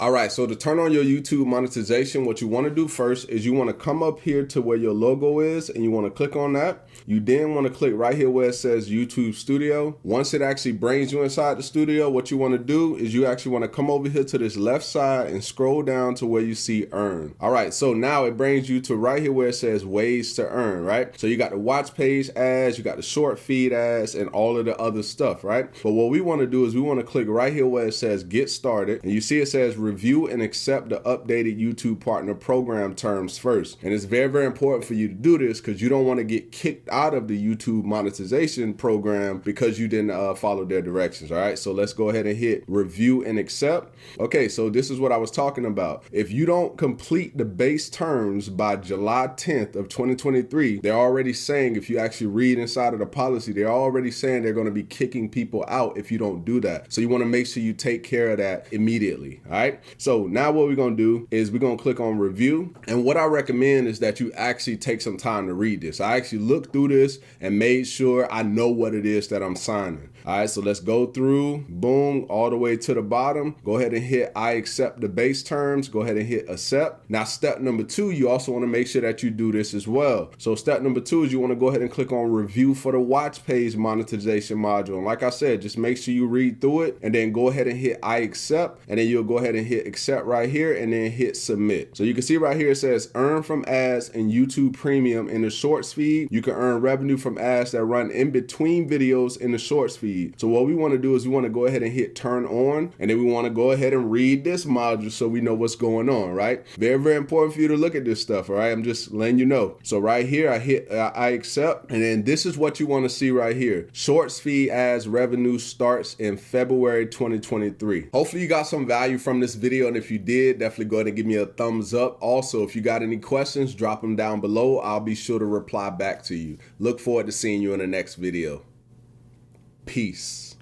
All right, so to turn on your YouTube monetization, what you want to do first is you want to come up here to where your logo is and you want to click on that. You then want to click right here where it says YouTube Studio. Once it actually brings you inside the studio, what you want to do is you actually want to come over here to this left side and scroll down to where you see earn. All right, so now it brings you to right here where it says ways to earn, right? So you got the watch page ads, you got the short feed ads, and all of the other stuff, right? But what we want to do is we want to click right here where it says get started, and you see it says review and accept the updated YouTube partner program terms first. And it's very, very important for you to do this because you don't want to get kicked out of the YouTube monetization program because you didn't follow their directions. All right, so let's go ahead and hit review and accept. Okay, so this is what I was talking about. If you don't complete the base terms by July 10th of 2023, they're already saying, if you actually read inside of the policy, they're already saying they're going to be kicking people out if you don't do that. So you want to make sure you take care of that immediately. All right, so now what we're going to do is we're going to click on review. And what I recommend is that you actually take some time to read this. I actually looked through this and made sure I know what it is that I'm signing. All right, so let's go through, boom, all the way to the bottom. Go ahead and hit I accept the base terms. Go ahead and hit accept. Now, step number 2, you also want to make sure that you do this as well. So step number 2 is you want to go ahead and click on review for the watch page monetization module. And like I said, just make sure you read through it and then go ahead and hit I accept, and then you'll go ahead and hit accept right here and then hit submit. So you can see right here it says earn from ads and YouTube Premium in the shorts feed. You can earn revenue from ads that run in between videos in the shorts feed. So what we want to do is we want to go ahead and hit turn on, and then we want to go ahead and read this module so we know what's going on, right? Very, very important for you to look at this stuff, all right? I'm just letting you know. So right here, I hit I accept, and then this is what you want to see right here. Shorts feed ads revenue starts in February 2023. Hopefully you got some value from this video, and if you did, definitely go ahead and give me a thumbs up. Also, if you got any questions, drop them down below. I'll be sure to reply back to you. Look forward to seeing you in the next video. Peace.